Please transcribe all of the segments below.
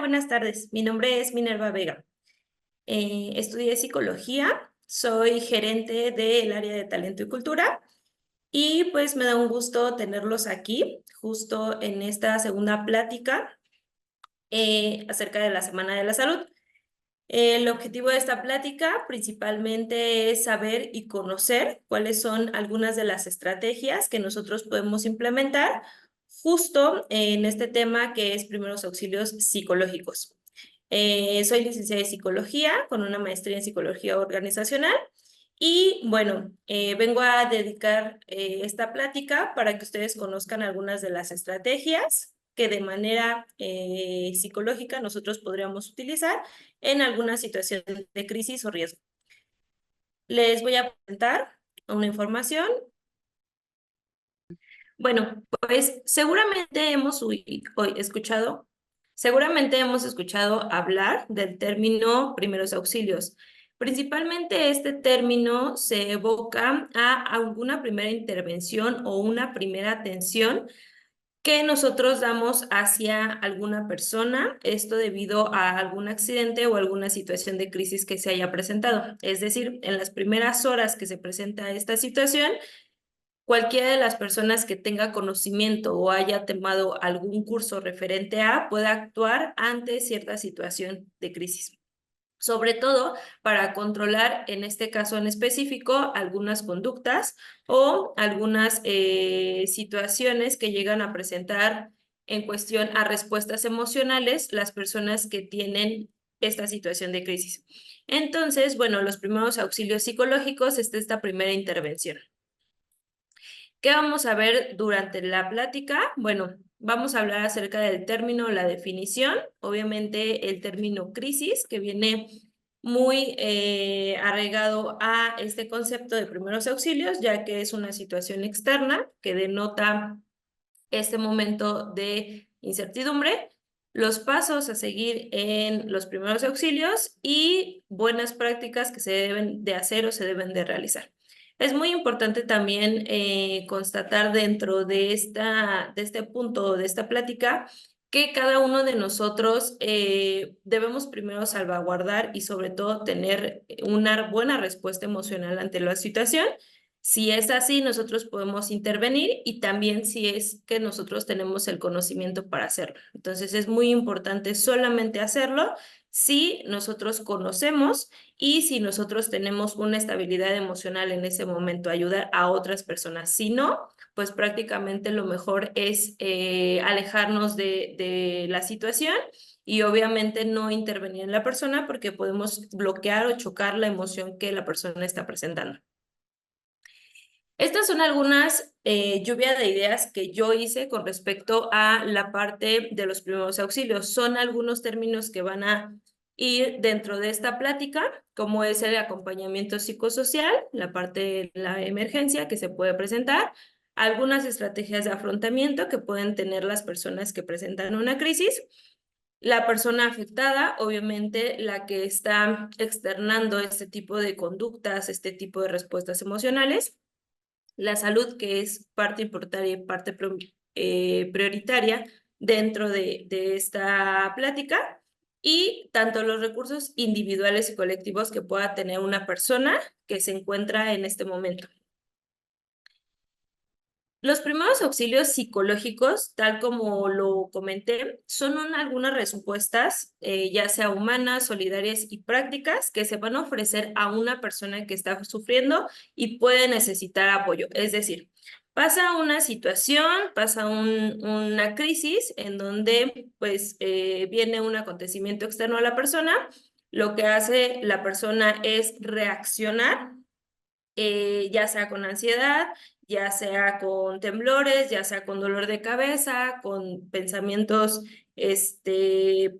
buenas tardes. Mi nombre es Minerva Vega. Estudié psicología, soy gerente del área de talento y cultura y pues me da un gusto tenerlos aquí justo en esta segunda plática acerca de la Semana de la Salud. El objetivo de esta plática principalmente es saber y conocer cuáles son algunas de las estrategias que nosotros podemos implementar justo en este tema que es primeros auxilios psicológicos. Soy licenciada en psicología con una maestría en psicología organizacional y bueno, vengo a dedicar esta plática para que ustedes conozcan algunas de las estrategias que de manera psicológica nosotros podríamos utilizar en alguna situación de crisis o riesgo. Les voy a presentar una información. Bueno, pues seguramente hemos escuchado hablar del término primeros auxilios. Principalmente este término se evoca a alguna primera intervención o una primera atención que nosotros damos hacia alguna persona, esto debido a algún accidente o alguna situación de crisis que se haya presentado. Es decir, en las primeras horas que se presenta esta situación, cualquiera de las personas que tenga conocimiento o haya tomado algún curso referente a pueda actuar ante cierta situación de crisis, sobre todo para controlar, en este caso en específico, algunas conductas o algunas situaciones que llegan a presentar en cuestión a respuestas emocionales las personas que tienen esta situación de crisis. Entonces, bueno, los primeros auxilios psicológicos es esta primera intervención. ¿Qué vamos a ver durante la plática? Bueno, vamos a hablar acerca del término, la definición, obviamente el término crisis, que viene muy arraigado a este concepto de primeros auxilios, ya que es una situación externa que denota este momento de incertidumbre, los pasos a seguir en los primeros auxilios y buenas prácticas que se deben de hacer o se deben de realizar. Es muy importante también constatar dentro de este punto, de esta plática, que cada uno de nosotros debemos primero salvaguardar y sobre todo tener una buena respuesta emocional ante la situación. Si es así, nosotros podemos intervenir y también si es que nosotros tenemos el conocimiento para hacerlo. Entonces es muy importante solamente hacerlo si nosotros conocemos y si nosotros tenemos una estabilidad emocional en ese momento, ayudar a otras personas. Si no, pues prácticamente lo mejor es alejarnos de la situación y obviamente no intervenir en la persona porque podemos bloquear o chocar la emoción que la persona está presentando. Estas son algunas lluvia de ideas que yo hice con respecto a la parte de los primeros auxilios. Son algunos términos que van a ir dentro de esta plática, como es el acompañamiento psicosocial, la parte de la emergencia que se puede presentar, algunas estrategias de afrontamiento que pueden tener las personas que presentan una crisis, la persona afectada, obviamente la que está externando este tipo de conductas, este tipo de respuestas emocionales, la salud, que es parte importante y parte prioritaria dentro de esta plática, y tanto los recursos individuales y colectivos que pueda tener una persona que se encuentra en este momento. Los primeros auxilios psicológicos, tal como lo comenté, son algunas respuestas, ya sea humanas, solidarias y prácticas, que se van a ofrecer a una persona que está sufriendo y puede necesitar apoyo. Es decir, pasa una situación, pasa una crisis en donde pues viene un acontecimiento externo a la persona. Lo que hace la persona es reaccionar, ya sea con ansiedad, ya sea con temblores, ya sea con dolor de cabeza, con pensamientos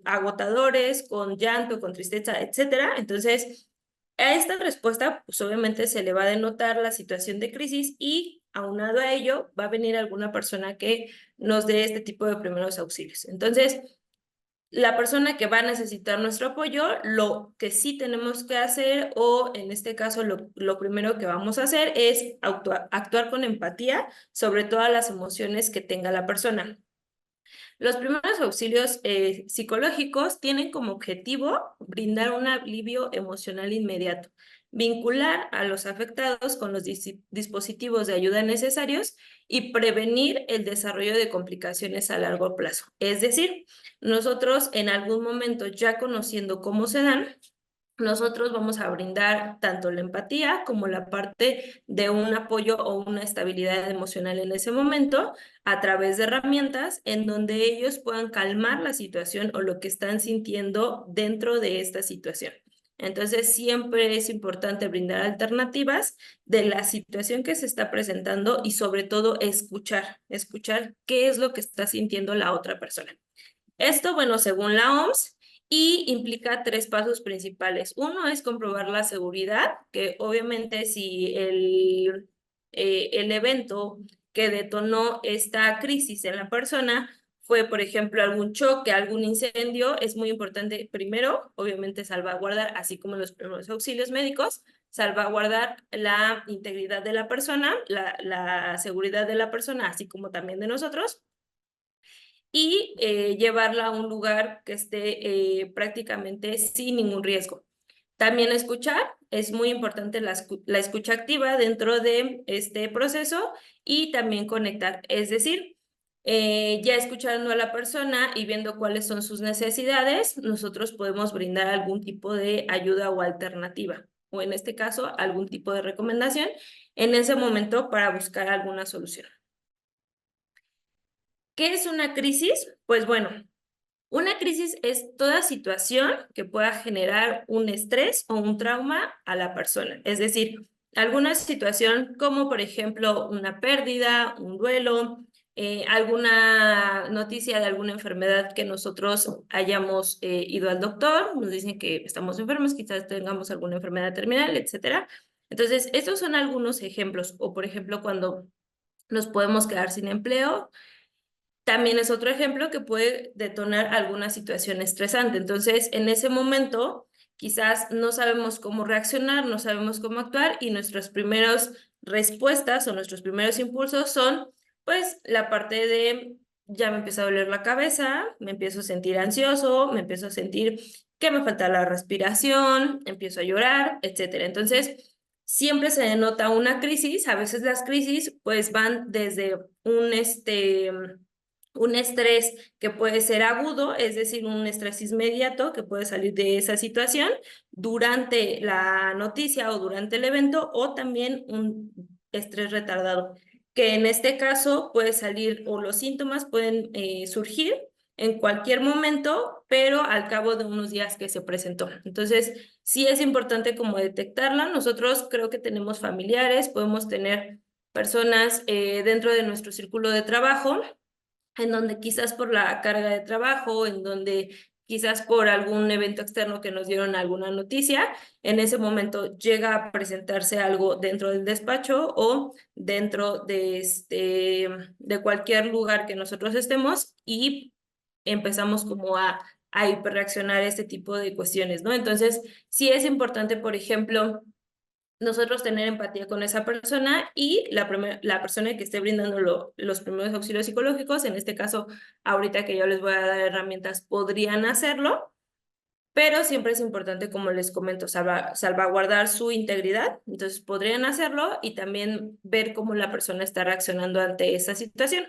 agotadores, con llanto, con tristeza, etcétera. Entonces, a esta respuesta, pues obviamente se le va a denotar la situación de crisis y aunado a ello va a venir alguna persona que nos dé este tipo de primeros auxilios. Entonces, la persona que va a necesitar nuestro apoyo, lo que sí tenemos que hacer, o en este caso lo primero que vamos a hacer es actuar con empatía sobre todas las emociones que tenga la persona. Los primeros auxilios psicológicos tienen como objetivo brindar un alivio emocional inmediato, vincular a los afectados con los dispositivos de ayuda necesarios y prevenir el desarrollo de complicaciones a largo plazo. Es decir, nosotros en algún momento, ya conociendo cómo se dan, nosotros vamos a brindar tanto la empatía como la parte de un apoyo o una estabilidad emocional en ese momento a través de herramientas en donde ellos puedan calmar la situación o lo que están sintiendo dentro de esta situación. Entonces, siempre es importante brindar alternativas de la situación que se está presentando y sobre todo escuchar qué es lo que está sintiendo la otra persona. Esto, bueno, según la OMS, y implica tres pasos principales. Uno es comprobar la seguridad, que obviamente si el evento que detonó esta crisis en la persona fue, por ejemplo, algún choque, algún incendio, es muy importante primero, obviamente, salvaguardar, así como los primeros auxilios médicos, salvaguardar la integridad de la persona, la seguridad de la persona, así como también de nosotros y llevarla a un lugar que esté prácticamente sin ningún riesgo. También escuchar, es muy importante la escucha activa dentro de este proceso y también conectar, es decir, ya escuchando a la persona y viendo cuáles son sus necesidades, nosotros podemos brindar algún tipo de ayuda o alternativa, o en este caso, algún tipo de recomendación en ese momento para buscar alguna solución. ¿Qué es una crisis? Pues bueno, una crisis es toda situación que pueda generar un estrés o un trauma a la persona. Es decir, alguna situación como por ejemplo una pérdida, un duelo, alguna noticia de alguna enfermedad que nosotros hayamos ido al doctor, nos dicen que estamos enfermos, quizás tengamos alguna enfermedad terminal, etcétera. Entonces, estos son algunos ejemplos. O por ejemplo, cuando nos podemos quedar sin empleo, también es otro ejemplo que puede detonar alguna situación estresante. Entonces, en ese momento, quizás no sabemos cómo reaccionar, no sabemos cómo actuar y nuestras primeras respuestas o nuestros primeros impulsos son, pues, la parte de, ya me empieza a doler la cabeza, me empiezo a sentir ansioso, me empiezo a sentir que me falta la respiración, empiezo a llorar, etcétera. Entonces, siempre se denota una crisis. A veces las crisis, pues, van desde un estrés que puede ser agudo, es decir, un estrés inmediato que puede salir de esa situación durante la noticia o durante el evento, o también un estrés retardado, que en este caso puede salir o los síntomas pueden surgir en cualquier momento, pero al cabo de unos días que se presentó. Entonces, sí es importante como detectarla. Nosotros creo que tenemos familiares, podemos tener personas dentro de nuestro círculo de trabajo en donde quizás por la carga de trabajo, en donde quizás por algún evento externo que nos dieron alguna noticia, en ese momento llega a presentarse algo dentro del despacho o dentro de cualquier lugar que nosotros estemos y empezamos como a hiperreaccionar a este tipo de cuestiones, ¿no? Entonces, sí es importante, por ejemplo, nosotros tener empatía con esa persona y la persona que esté brindando los primeros auxilios psicológicos, en este caso, ahorita que yo les voy a dar herramientas, podrían hacerlo, pero siempre es importante, como les comento, salvaguardar su integridad, entonces podrían hacerlo y también ver cómo la persona está reaccionando ante esa situación.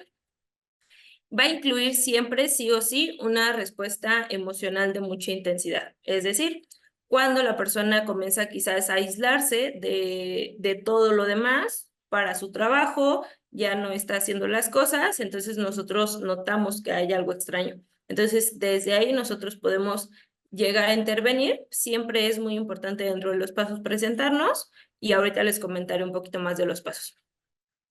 Va a incluir siempre, sí o sí, una respuesta emocional de mucha intensidad. Es decir, cuando la persona comienza quizás a aislarse de todo lo demás para su trabajo, ya no está haciendo las cosas, entonces nosotros notamos que hay algo extraño. Entonces, desde ahí nosotros podemos llegar a intervenir. Siempre es muy importante dentro de los pasos presentarnos y ahorita les comentaré un poquito más de los pasos.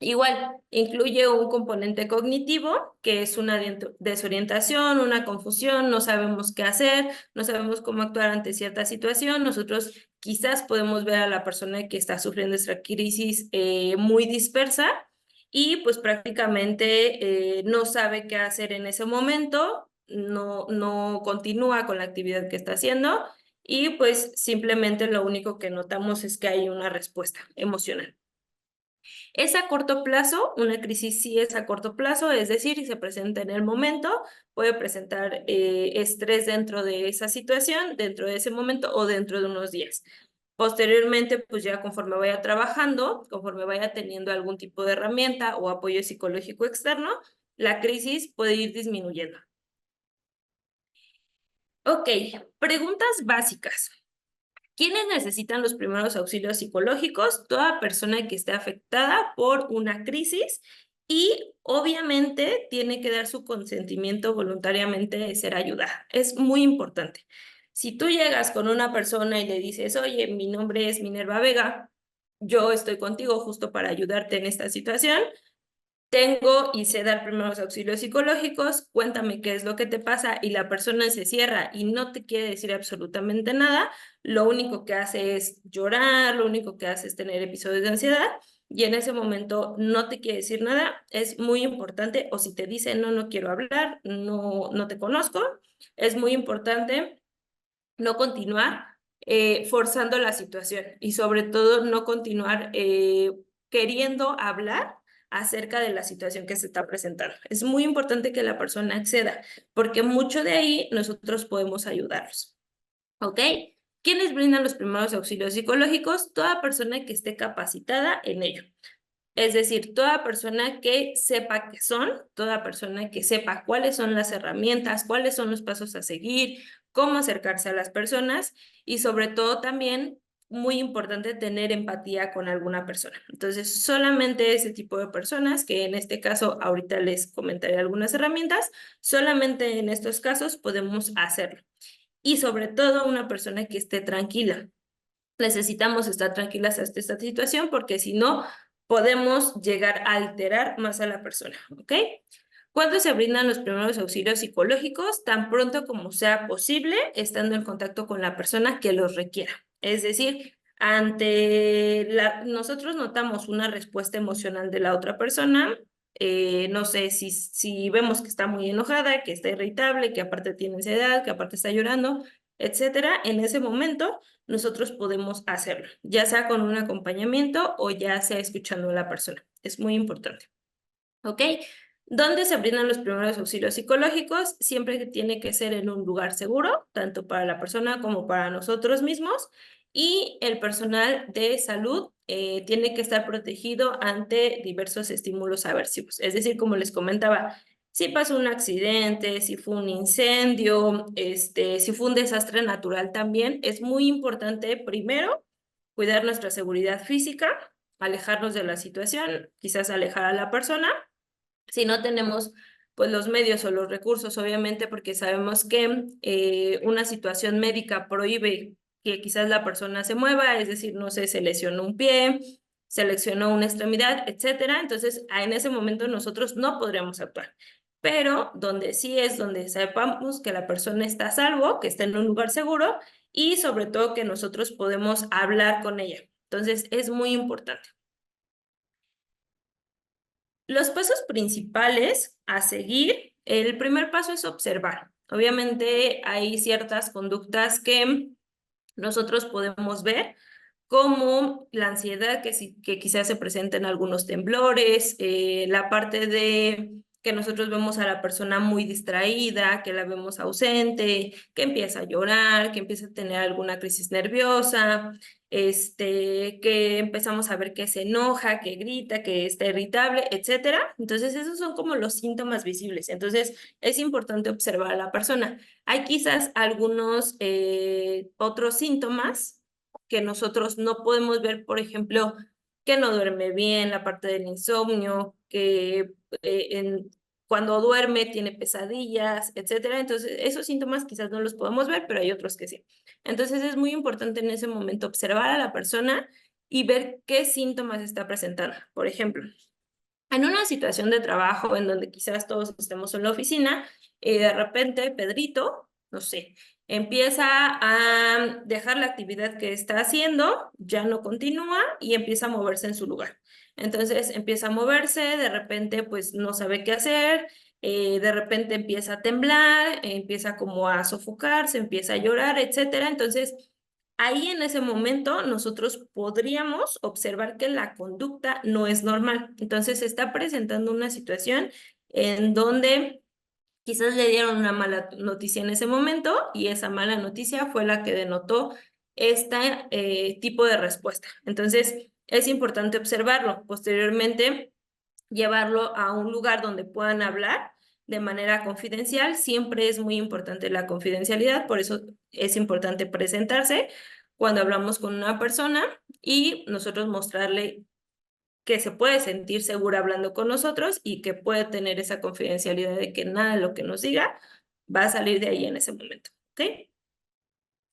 Igual, incluye un componente cognitivo, que es una desorientación, una confusión, no sabemos qué hacer, no sabemos cómo actuar ante cierta situación. Nosotros quizás podemos ver a la persona que está sufriendo esta crisis muy dispersa y pues prácticamente no sabe qué hacer en ese momento, no continúa con la actividad que está haciendo y pues simplemente lo único que notamos es que hay una respuesta emocional. Es a corto plazo, una crisis sí es a corto plazo, es decir, si se presenta en el momento, puede presentar estrés dentro de esa situación, dentro de ese momento o dentro de unos días. Posteriormente, pues ya conforme vaya trabajando, conforme vaya teniendo algún tipo de herramienta o apoyo psicológico externo, la crisis puede ir disminuyendo. Ok, preguntas básicas. ¿Quiénes necesitan los primeros auxilios psicológicos? Toda persona que esté afectada por una crisis y obviamente tiene que dar su consentimiento voluntariamente de ser ayudada. Es muy importante. Si tú llegas con una persona y le dices, oye, mi nombre es Minerva Vega, yo estoy contigo justo para ayudarte en esta situación, tengo y sé dar primeros auxilios psicológicos, cuéntame qué es lo que te pasa y la persona se cierra y no te quiere decir absolutamente nada, lo único que hace es llorar, lo único que hace es tener episodios de ansiedad y en ese momento no te quiere decir nada, es muy importante, o si te dice no, no quiero hablar, no, no te conozco, es muy importante no continuar forzando la situación y sobre todo no continuar queriendo hablar acerca de la situación que se está presentando. Es muy importante que la persona acceda, porque mucho de ahí nosotros podemos ayudarlos. ¿Ok? ¿Quiénes brindan los primeros auxilios psicológicos? Toda persona que esté capacitada en ello. Es decir, toda persona que sepa qué son, toda persona que sepa cuáles son las herramientas, cuáles son los pasos a seguir, cómo acercarse a las personas y sobre todo también, muy importante, tener empatía con alguna persona. Entonces, solamente ese tipo de personas, que en este caso ahorita les comentaré algunas herramientas, solamente en estos casos podemos hacerlo. Y sobre todo una persona que esté tranquila. Necesitamos estar tranquilas ante esta situación porque si no, podemos llegar a alterar más a la persona, ¿ok? ¿Cuándo se brindan los primeros auxilios psicológicos? Tan pronto como sea posible, estando en contacto con la persona que los requiera. Es decir, nosotros notamos una respuesta emocional de la otra persona, no sé, si vemos que está muy enojada, que está irritable, que aparte tiene ansiedad, que aparte está llorando, etcétera, en ese momento nosotros podemos hacerlo, ya sea con un acompañamiento o ya sea escuchando a la persona. Es muy importante. ¿Ok? ¿Dónde se brindan los primeros auxilios psicológicos? Siempre que tiene que ser en un lugar seguro, tanto para la persona como para nosotros mismos. Y el personal de salud tiene que estar protegido ante diversos estímulos aversivos. Es decir, como les comentaba, si pasó un accidente, si fue un incendio, si fue un desastre natural también, es muy importante primero cuidar nuestra seguridad física, alejarnos de la situación, quizás alejar a la persona si no tenemos pues los medios o los recursos, obviamente, porque sabemos que una situación médica prohíbe que quizás la persona se mueva, es decir, no sé, se lesionó un pie, se lesionó una extremidad, etcétera. Entonces, en ese momento nosotros no podríamos actuar. Pero donde sí es donde sepamos que la persona está a salvo, que está en un lugar seguro y sobre todo que nosotros podemos hablar con ella. Entonces, es muy importante. Los pasos principales a seguir, el primer paso es observar. Obviamente hay ciertas conductas que nosotros podemos ver, como la ansiedad que quizás se presenta en algunos temblores, la parte de que nosotros vemos a la persona muy distraída, que la vemos ausente, que empieza a llorar, que empieza a tener alguna crisis nerviosa, que empezamos a ver que se enoja, que grita, que está irritable, etcétera. Entonces, esos son como los síntomas visibles. Entonces, es importante observar a la persona. Hay quizás algunos otros síntomas que nosotros no podemos ver, por ejemplo, que no duerme bien, la parte del insomnio, que cuando duerme tiene pesadillas, etcétera. Entonces, esos síntomas quizás no los podemos ver, pero hay otros que sí. Entonces, es muy importante en ese momento observar a la persona y ver qué síntomas está presentando. Por ejemplo, en una situación de trabajo en donde quizás todos estemos en la oficina, de repente Pedrito, no sé, empieza a dejar la actividad que está haciendo, ya no continúa y empieza a moverse en su lugar. Entonces empieza a moverse, de repente pues no sabe qué hacer, de repente empieza a temblar, empieza como a sofocarse, empieza a llorar, etcétera. Entonces Ahí en ese momento nosotros podríamos observar que la conducta no es normal. Entonces se está presentando una situación en donde quizás le dieron una mala noticia en ese momento y esa mala noticia fue la que denotó este tipo de respuesta. Entonces es importante observarlo. Posteriormente, llevarlo a un lugar donde puedan hablar de manera confidencial. Siempre es muy importante la confidencialidad, por eso es importante presentarse cuando hablamos con una persona y nosotros mostrarle que se puede sentir segura hablando con nosotros y que puede tener esa confidencialidad de que nada de lo que nos diga va a salir de ahí en ese momento, ¿ok?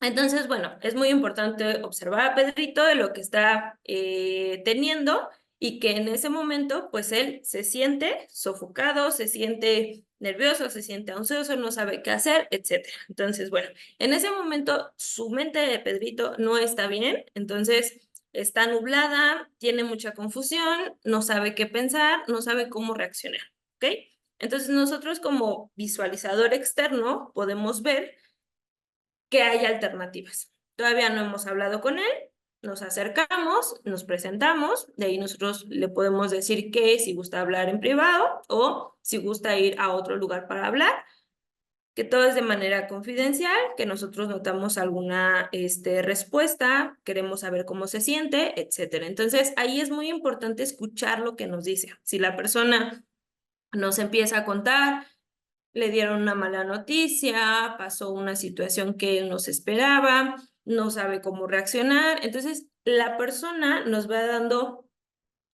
Entonces, bueno, es muy importante observar a Pedrito de lo que está teniendo y que en ese momento, pues él se siente sofocado, se siente nervioso, se siente ansioso, no sabe qué hacer, etcétera. Entonces, bueno, en ese momento su mente de Pedrito no está bien, entonces está nublada, tiene mucha confusión, no sabe qué pensar, no sabe cómo reaccionar, ¿ok? Entonces nosotros como visualizador externo podemos ver que hay alternativas. Todavía no hemos hablado con él, nos acercamos, nos presentamos, de ahí nosotros le podemos decir que si gusta hablar en privado o si gusta ir a otro lugar para hablar, que todo es de manera confidencial, que nosotros notamos alguna respuesta, queremos saber cómo se siente, etcétera. Entonces, ahí es muy importante escuchar lo que nos dice. Si la persona nos empieza a contar, le dieron una mala noticia, pasó una situación que él no se esperaba, no sabe cómo reaccionar. Entonces, la persona nos va dando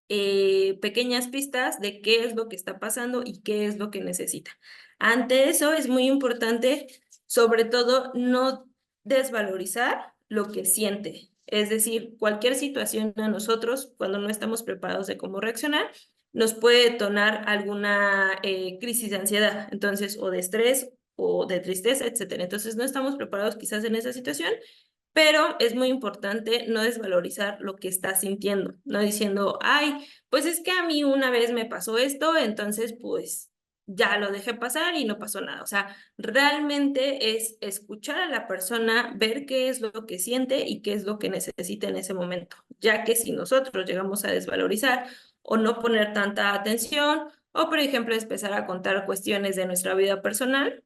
pequeñas pistas de qué es lo que está pasando y qué es lo que necesita. Ante eso es muy importante, sobre todo, no desvalorizar lo que siente. Es decir, cualquier situación a nosotros, cuando no estamos preparados de cómo reaccionar, nos puede detonar alguna crisis de ansiedad, entonces, o de estrés o de tristeza, etcétera. Entonces, no estamos preparados quizás en esa situación, pero es muy importante no desvalorizar lo que estás sintiendo, no diciendo, ay, pues es que a mí una vez me pasó esto, entonces pues ya lo dejé pasar y no pasó nada. O sea, realmente es escuchar a la persona, ver qué es lo que siente y qué es lo que necesita en ese momento, ya que si nosotros llegamos a desvalorizar o no poner tanta atención, o por ejemplo empezar a contar cuestiones de nuestra vida personal,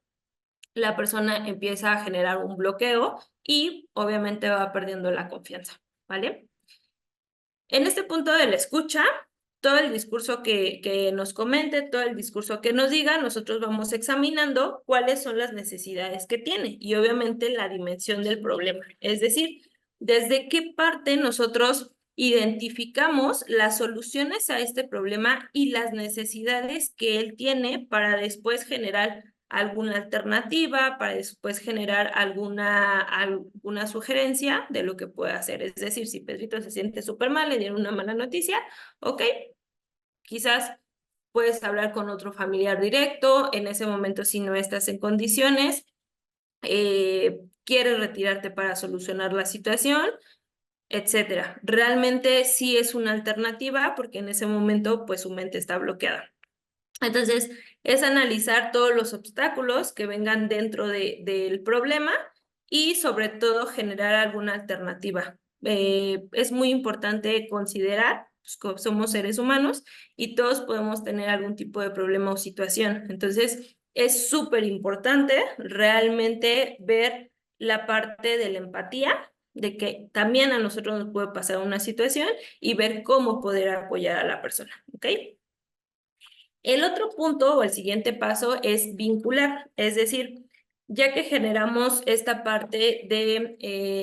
la persona empieza a generar un bloqueo y obviamente va perdiendo la confianza, ¿vale? En este punto de la escucha, todo el discurso que nos comente, todo el discurso que nos diga, nosotros vamos examinando cuáles son las necesidades que tiene y obviamente la dimensión del problema. Es decir, desde qué parte nosotros identificamos las soluciones a este problema y las necesidades que él tiene para después generar alguna alternativa, para después generar alguna sugerencia de lo que puede hacer. Es decir, si Pedrito se siente súper mal, le dieron una mala noticia, ok, quizás puedes hablar con otro familiar directo, en ese momento si no estás en condiciones, quieres retirarte para solucionar la situación, etcétera. Realmente sí es una alternativa porque en ese momento pues su mente está bloqueada. Entonces, es analizar todos los obstáculos que vengan dentro del problema y sobre todo generar alguna alternativa. Es muy importante considerar pues, que somos seres humanos y todos podemos tener algún tipo de problema o situación. Entonces, es súper importante realmente ver la parte de la empatía, de que también a nosotros nos puede pasar una situación y ver cómo poder apoyar a la persona, ¿ok? El otro punto o el siguiente paso es vincular, es decir, ya que generamos esta parte de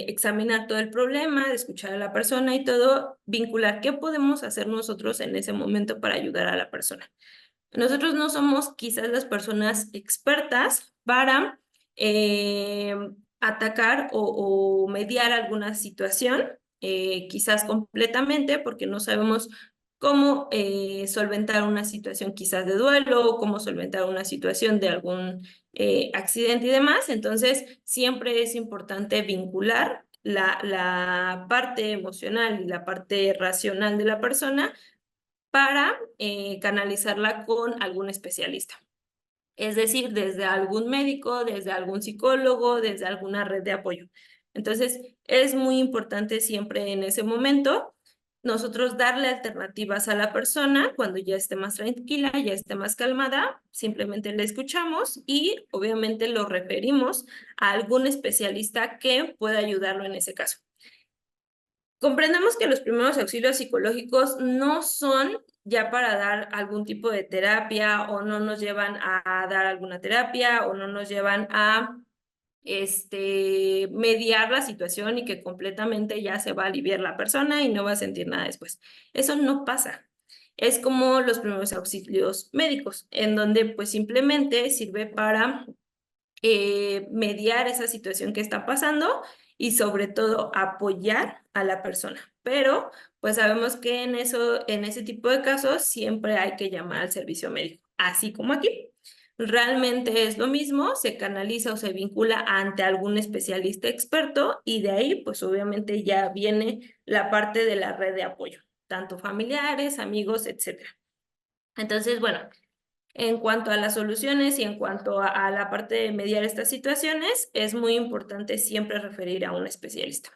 examinar todo el problema, de escuchar a la persona y todo, vincular, ¿qué podemos hacer nosotros en ese momento para ayudar a la persona? Nosotros no somos quizás las personas expertas para eh, atacar o mediar alguna situación, quizás completamente, porque no sabemos cómo solventar una situación quizás de duelo, o cómo solventar una situación de algún accidente y demás. Entonces, siempre es importante vincular la parte emocional y la parte racional de la persona para canalizarla con algún especialista. Es decir, desde algún médico, desde algún psicólogo, desde alguna red de apoyo. Entonces, es muy importante siempre en ese momento nosotros darle alternativas a la persona cuando ya esté más tranquila, ya esté más calmada, simplemente le escuchamos y obviamente lo referimos a algún especialista que pueda ayudarlo en ese caso. Comprendamos que los primeros auxilios psicológicos no son ya para dar algún tipo de terapia o no nos llevan a dar alguna terapia o no nos llevan a mediar la situación y que completamente ya se va a aliviar la persona y no va a sentir nada después. Eso no pasa. Es como los primeros auxilios médicos, en donde pues simplemente sirve para mediar esa situación que está pasando y sobre todo apoyar a la persona. Pero pues sabemos que en ese tipo de casos siempre hay que llamar al servicio médico, así como aquí. Realmente es lo mismo, se canaliza o se vincula ante algún especialista experto y de ahí pues obviamente ya viene la parte de la red de apoyo, tanto familiares, amigos, etcétera. Entonces, bueno, en cuanto a las soluciones y en cuanto a la parte de mediar estas situaciones, es muy importante siempre referir a un especialista.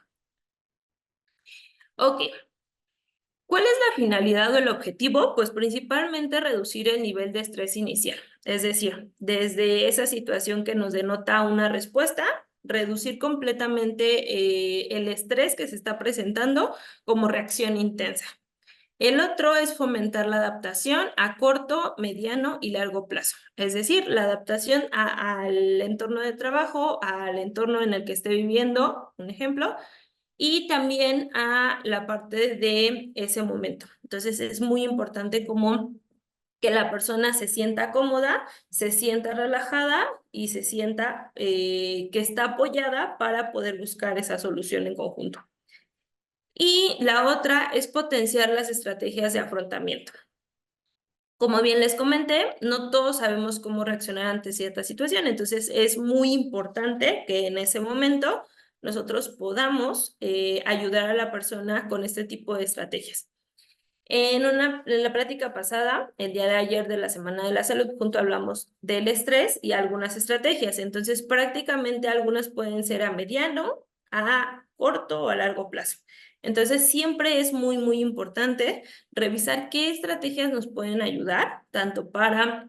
Ok, ¿cuál es la finalidad o el objetivo? Pues principalmente reducir el nivel de estrés inicial, es decir, desde esa situación que nos denota una respuesta, reducir completamente el estrés que se está presentando como reacción intensa. El otro es fomentar la adaptación a corto, mediano y largo plazo. Es decir, la adaptación al entorno de trabajo, al entorno en el que esté viviendo, un ejemplo, y también a la parte de ese momento. Entonces, es muy importante como que la persona se sienta cómoda, se sienta relajada y se sienta que está apoyada para poder buscar esa solución en conjunto. Y la otra es potenciar las estrategias de afrontamiento. Como bien les comenté, no todos sabemos cómo reaccionar ante cierta situación, entonces es muy importante que en ese momento nosotros podamos ayudar a la persona con este tipo de estrategias. En la práctica pasada, el día de ayer de la Semana de la Salud, junto hablamos del estrés y algunas estrategias. Entonces, prácticamente algunas pueden ser a mediano, a corto o a largo plazo. Entonces, siempre es muy, muy importante revisar qué estrategias nos pueden ayudar, tanto para,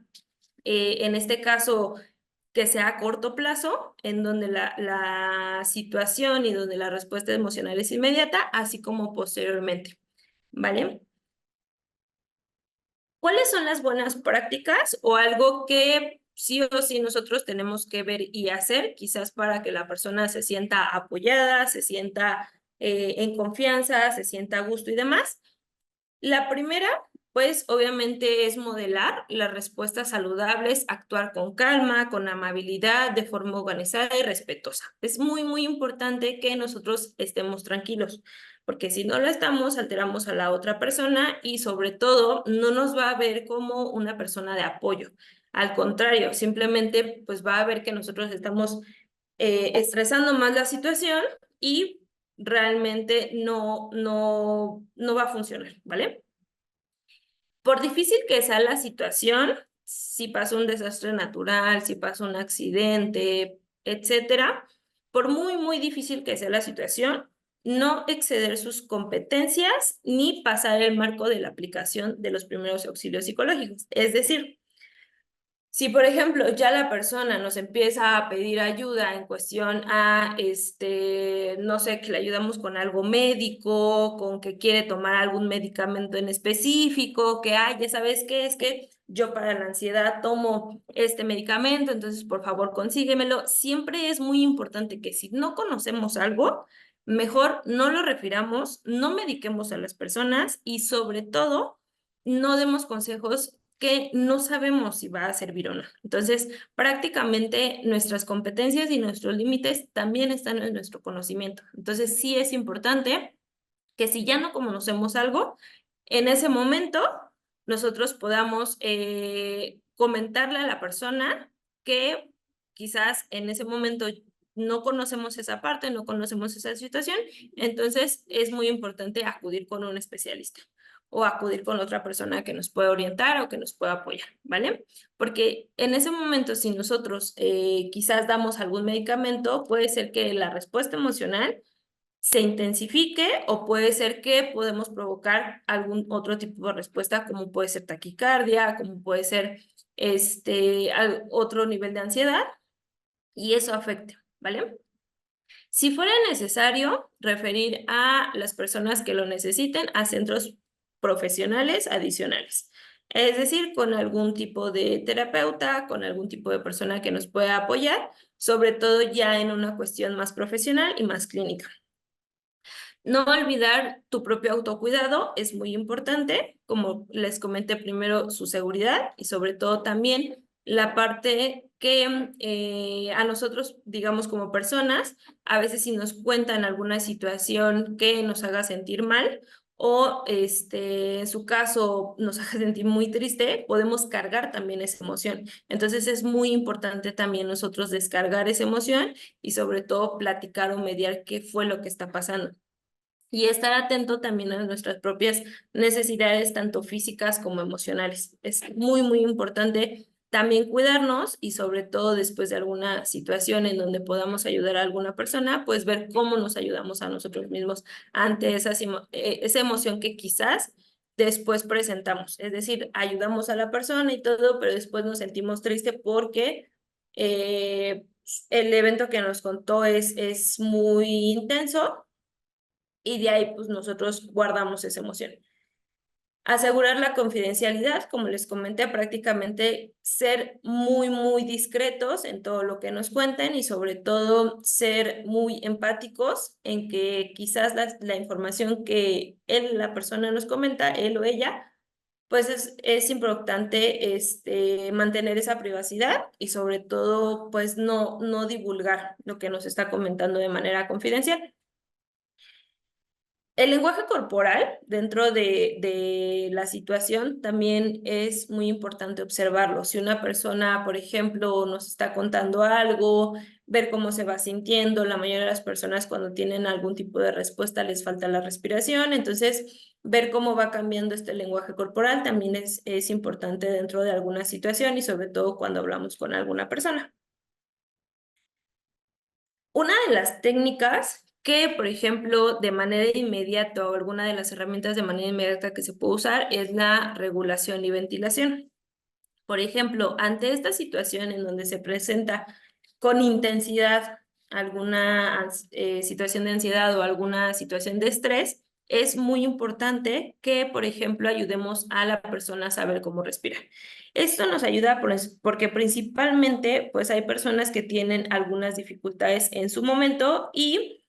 en este caso, que sea a corto plazo, en donde la situación y donde la respuesta emocional es inmediata, así como posteriormente, ¿vale? ¿Cuáles son las buenas prácticas o algo que sí o sí nosotros tenemos que ver y hacer, quizás para que la persona se sienta apoyada, se sienta en confianza, se sienta a gusto y demás? La primera, pues obviamente es modelar las respuestas saludables, actuar con calma, con amabilidad, de forma organizada y respetuosa. Es muy, muy importante que nosotros estemos tranquilos, porque si no lo estamos, alteramos a la otra persona y sobre todo no nos va a ver como una persona de apoyo. Al contrario, simplemente pues va a ver que nosotros estamos estresando más la situación y realmente no va a funcionar, ¿vale? Por difícil que sea la situación, si pasa un desastre natural, si pasa un accidente, etcétera, por muy, muy difícil que sea la situación, no exceder sus competencias ni pasar el marco de la aplicación de los primeros auxilios psicológicos. Es decir, si, por ejemplo, ya la persona nos empieza a pedir ayuda en cuestión a, no sé, que le ayudamos con algo médico, con que quiere tomar algún medicamento en específico, que, ya sabes qué, es que yo para la ansiedad tomo este medicamento, entonces por favor consíguemelo. Siempre es muy importante que si no conocemos algo, mejor no lo refiramos, no mediquemos a las personas y sobre todo no demos consejos que no sabemos si va a servir o no. Entonces, prácticamente nuestras competencias y nuestros límites también están en nuestro conocimiento. Entonces, sí es importante que si ya no conocemos algo, en ese momento nosotros podamos comentarle a la persona que quizás en ese momento no conocemos esa parte, no conocemos esa situación, entonces es muy importante acudir con un especialista. o acudir con otra persona que nos pueda orientar o que nos pueda apoyar, ¿vale? Porque en ese momento, si nosotros quizás damos algún medicamento, puede ser que la respuesta emocional se intensifique o puede ser que podemos provocar algún otro tipo de respuesta, como puede ser taquicardia, como puede ser otro nivel de ansiedad, y eso afecte, ¿vale? Si fuera necesario, referir a las personas que lo necesiten a centros profesionales adicionales. Es decir, con algún tipo de terapeuta, con algún tipo de persona que nos pueda apoyar, sobre todo ya en una cuestión más profesional y más clínica. No olvidar tu propio autocuidado es muy importante, como les comenté primero, su seguridad y sobre todo también la parte que a nosotros, digamos como personas, a veces si nos cuentan alguna situación que nos haga sentir mal o en su caso nos haga sentir muy triste, podemos cargar también esa emoción. Entonces es muy importante también nosotros descargar esa emoción y sobre todo platicar o mediar qué fue lo que está pasando y estar atento también a nuestras propias necesidades, tanto físicas como emocionales. Es muy, muy importante también cuidarnos y sobre todo después de alguna situación en donde podamos ayudar a alguna persona, pues ver cómo nos ayudamos a nosotros mismos ante esa emoción que quizás después presentamos. Es decir, ayudamos a la persona y todo, pero después nos sentimos tristes porque el evento que nos contó es muy intenso y de ahí pues nosotros guardamos esa emoción. Asegurar la confidencialidad, como les comenté, prácticamente ser muy, muy discretos en todo lo que nos cuenten y sobre todo ser muy empáticos en que quizás la información que la persona nos comenta, él o ella, pues es importante mantener esa privacidad y sobre todo pues no divulgar lo que nos está comentando de manera confidencial. El lenguaje corporal dentro de la situación también es muy importante observarlo. Si una persona, por ejemplo, nos está contando algo, ver cómo se va sintiendo. La mayoría de las personas cuando tienen algún tipo de respuesta les falta la respiración. Entonces, ver cómo va cambiando este lenguaje corporal también es importante dentro de alguna situación y sobre todo cuando hablamos con alguna persona. Una de las técnicas que, por ejemplo, de manera inmediata o alguna de las herramientas de manera inmediata que se puede usar es la regulación y ventilación. Por ejemplo, ante esta situación en donde se presenta con intensidad alguna situación de ansiedad o alguna situación de estrés, es muy importante que, por ejemplo, ayudemos a la persona a saber cómo respirar. Esto nos ayuda porque principalmente, pues hay personas que tienen algunas dificultades en su momento y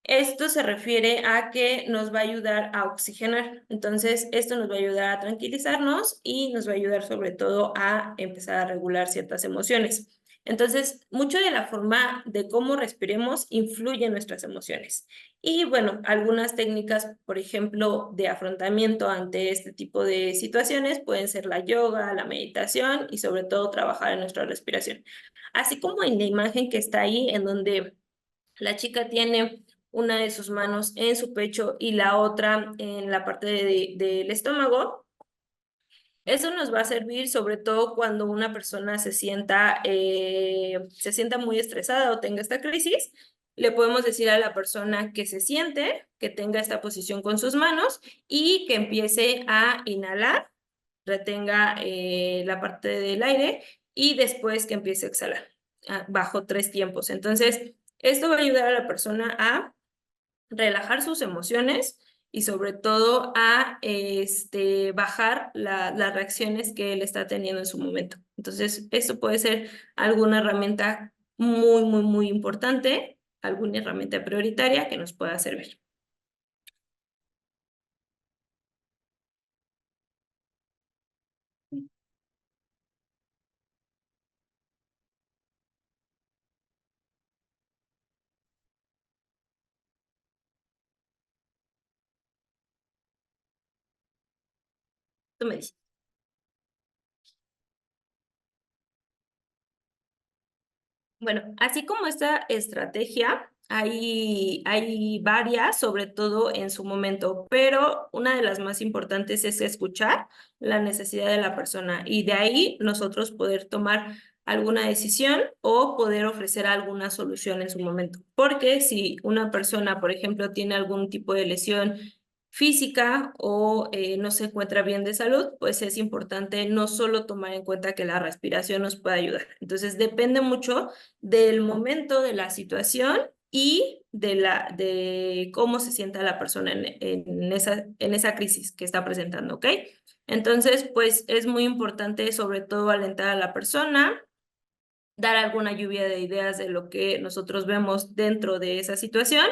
esto se refiere a que nos va a ayudar a oxigenar. Entonces, esto nos va a ayudar a tranquilizarnos y nos va a ayudar sobre todo a empezar a regular ciertas emociones. Entonces, mucho de la forma de cómo respiremos influye en nuestras emociones. Y bueno, algunas técnicas, por ejemplo, de afrontamiento ante este tipo de situaciones pueden ser la yoga, la meditación y sobre todo trabajar en nuestra respiración. Así como en la imagen que está ahí, en donde la chica tiene una de sus manos en su pecho y la otra en la parte del estómago. Eso nos va a servir sobre todo cuando una persona se sienta muy estresada o tenga esta crisis. Le podemos decir a la persona que se siente, que tenga esta posición con sus manos y que empiece a inhalar, retenga la parte del aire y después que empiece a exhalar bajo 3 tiempos. Entonces, esto va a ayudar a la persona a relajar sus emociones y sobre todo a bajar las reacciones que él está teniendo en su momento. Entonces, esto puede ser alguna herramienta muy, muy, muy importante, alguna herramienta prioritaria que nos pueda servir. Tú me dices. Bueno, así como esta estrategia hay varias, sobre todo en su momento, pero una de las más importantes es escuchar la necesidad de la persona y de ahí nosotros poder tomar alguna decisión o poder ofrecer alguna solución en su momento. Porque si una persona, por ejemplo, tiene algún tipo de lesión física o no se encuentra bien de salud, pues es importante no solo tomar en cuenta que la respiración nos puede ayudar. Entonces depende mucho del momento, de la situación y de cómo se sienta la persona en esa crisis que está presentando, ¿ok? Entonces, pues es muy importante sobre todo alentar a la persona, dar alguna lluvia de ideas de lo que nosotros vemos dentro de esa situación.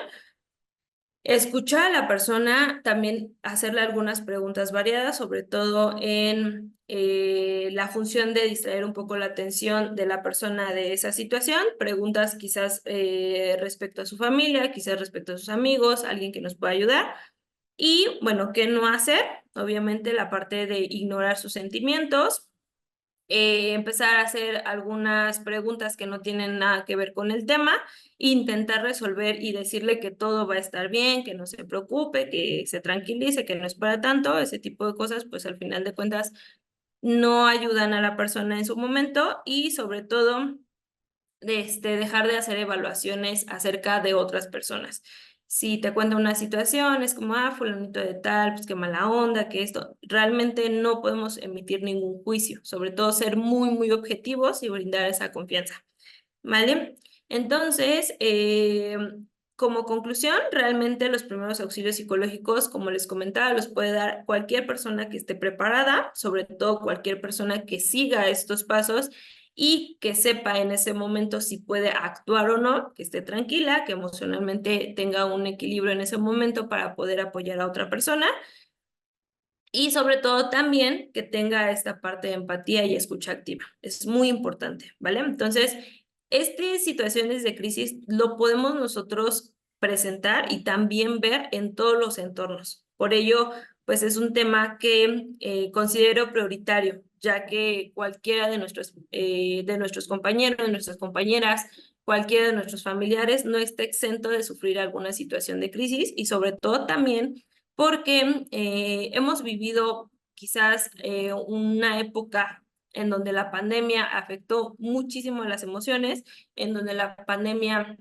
Escuchar a la persona, también hacerle algunas preguntas variadas, sobre todo en la función de distraer un poco la atención de la persona de esa situación. Preguntas quizás respecto a su familia, quizás respecto a sus amigos, alguien que nos pueda ayudar. Y bueno, ¿qué no hacer? Obviamente la parte de ignorar sus sentimientos, empezar a hacer algunas preguntas que no tienen nada que ver con el tema, intentar resolver y decirle que todo va a estar bien, que no se preocupe, que se tranquilice, que no es para tanto, ese tipo de cosas, pues al final de cuentas no ayudan a la persona en su momento y sobre todo dejar de hacer evaluaciones acerca de otras personas. Si te cuenta una situación, es como, ah, fulanito de tal, pues qué mala onda, que esto. Realmente no podemos emitir ningún juicio, sobre todo ser muy, muy objetivos y brindar esa confianza, ¿vale? Entonces, como conclusión, realmente los primeros auxilios psicológicos, como les comentaba, los puede dar cualquier persona que esté preparada, sobre todo cualquier persona que siga estos pasos y que sepa en ese momento si puede actuar o no, que esté tranquila, que emocionalmente tenga un equilibrio en ese momento para poder apoyar a otra persona y sobre todo también que tenga esta parte de empatía y escucha activa. Es muy importante, ¿vale? Entonces, estas situaciones de crisis lo podemos nosotros presentar y también ver en todos los entornos. Por ello, pues es un tema que considero prioritario, ya que cualquiera de nuestros compañeros, de nuestras compañeras, cualquiera de nuestros familiares no está exento de sufrir alguna situación de crisis y sobre todo también porque hemos vivido quizás una época en donde la pandemia afectó muchísimo las emociones, en donde la pandemia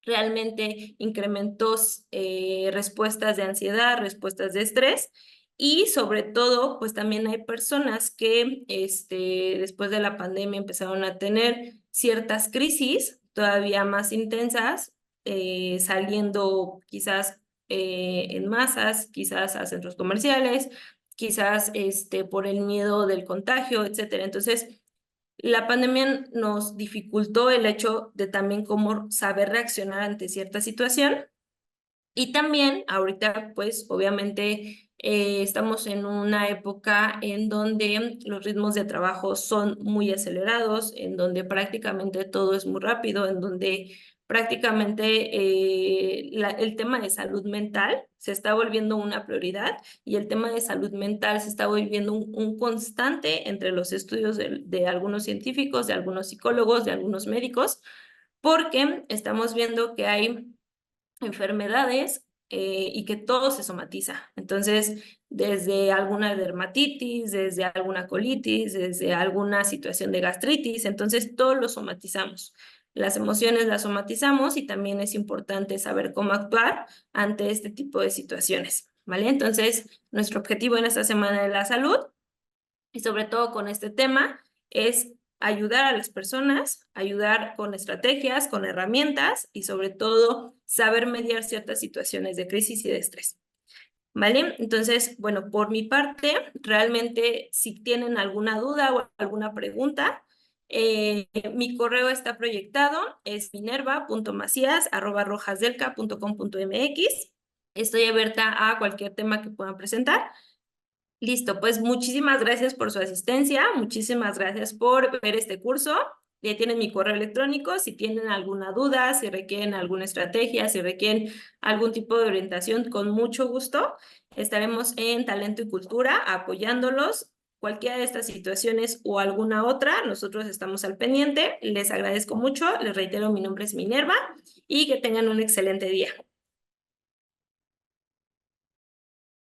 realmente incrementó respuestas de ansiedad, respuestas de estrés y sobre todo, pues también hay personas que después de la pandemia empezaron a tener ciertas crisis todavía más intensas, saliendo quizás en masas, quizás a centros comerciales, quizás por el miedo del contagio, etcétera. Entonces, la pandemia nos dificultó el hecho de también cómo saber reaccionar ante cierta situación y también ahorita, pues obviamente estamos en una época en donde los ritmos de trabajo son muy acelerados, en donde prácticamente todo es muy rápido, en donde prácticamente el tema de salud mental se está volviendo una prioridad y el tema de salud mental se está volviendo un constante entre los estudios de algunos científicos, de algunos psicólogos, de algunos médicos, porque estamos viendo que hay enfermedades y que todo se somatiza. Entonces, desde alguna dermatitis, desde alguna colitis, desde alguna situación de gastritis, entonces todo lo somatizamos. Las emociones las somatizamos y también es importante saber cómo actuar ante este tipo de situaciones, ¿vale? Entonces, nuestro objetivo en esta Semana de la Salud y sobre todo con este tema es ayudar a las personas, ayudar con estrategias, con herramientas y sobre todo saber mediar ciertas situaciones de crisis y de estrés. ¿Vale? Entonces, bueno, por mi parte, realmente si tienen alguna duda o alguna pregunta, mi correo está proyectado, es minerva.macias@rojasdelca.com.mx. Estoy abierta a cualquier tema que puedan presentar. Listo, pues muchísimas gracias por su asistencia, muchísimas gracias por ver este curso. Ya tienen mi correo electrónico, si tienen alguna duda, si requieren alguna estrategia, si requieren algún tipo de orientación, con mucho gusto. Estaremos en Talento y Cultura apoyándolos cualquiera de estas situaciones o alguna otra, nosotros estamos al pendiente. Les agradezco mucho, les reitero, mi nombre es Minerva y que tengan un excelente día.